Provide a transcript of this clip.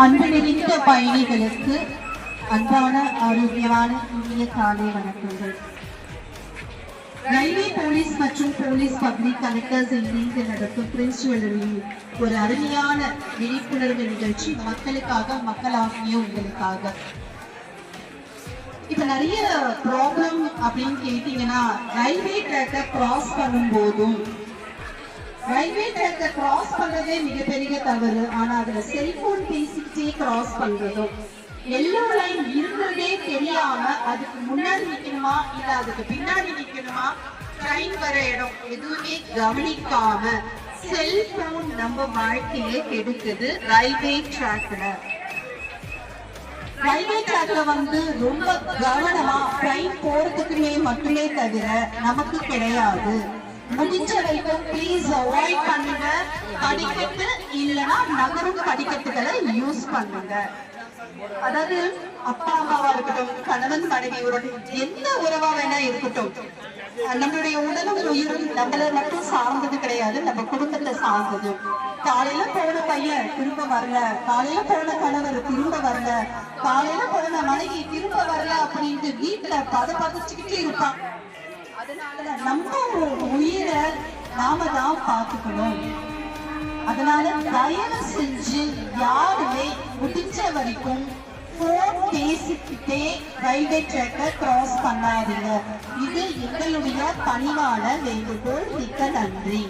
அன்பு நிறைந்த பயணிகளுக்கு அன்பான ஆரோக்கியமான இனிய காலை வணக்கங்கள். ரயில்வே போலீஸ் மற்றும் போலீஸ் பப்ளிக் கலெக்டர்ஸ் இணைந்து நடத்தும் பிரின்ஸ் ஜுவல்லரியில் ஒரு அருமையான விழிப்புணர்வு நிகழ்ச்சி மக்களுக்காக, மக்களாகிய உங்களுக்காக. இப்ப நிறைய ப்ராப்ளம் அப்படின்னு கேட்டீங்கன்னா, ரயில்வே ட்ராக்கை கிராஸ் பண்ணும் போதும் ரயில்வே ட்ராக்கை கிராஸ் பண்றதே மிகப்பெரிய தவறு. ஆனா அதுல செல்போன் பேசிக்கிட்டே கிராஸ் பண்றதும், எல்லோ லைன் இருந்ததே தெரியாம அதுக்கு முன்னாடி நிக்கணுமா இல்ல அதுக்கு பின்னாடி நிக்கணுமா, ட்ரெயின் வர இடம் எதுவுமே கவனிக்காம செல்போன் நம்ம வாழ்க்கையை கெடுக்குது. ரயில்வே ட்ராக்ல ரொம்ப கவனமா ட்ரெயின் போறதுக்குமே மட்டுமே தவிர நமக்கு கிடையாது. முடிஞ்ச வரைக்கும் ப்ளீஸ் அவாய்ட் பண்ணுங்க. படிக்கட்டு இல்லைன்னா நகரும் படிக்கட்டுகளை யூஸ் பண்ணுங்க. அதாவது அப்பா அம்மாவா இருக்கட்டும், கணவன் மனைவியோட எந்த உறவா வேணா இருக்கட்டும், நம்மளுடைய உடலும் உயிரும் நம்மள மட்டும் சார்ந்தது கிடையாது, நம்ம குடும்பத்தை சார்ந்தது. காலையில போன பையன் திரும்ப வரல, காலையில போன கணவர் திரும்ப வரல, காலையில போன மனைவி திரும்ப வரல அப்படின்ட்டு வீட்டுல பதச்சுக்கிட்டே இருப்பான். அதனால நம்ம உயிரை நாம தான் பார்த்துக்கணும். அதனால தயவு செஞ்சு யாருமே முடிஞ்ச வரைக்கும் போன் பேசிக்கிட்டே ரயில்வே ட்ராக்கை கிராஸ் பண்ணாதீங்க. இது எங்களுடைய பணிவான வேண்டுகோள். மிக்க நன்றி.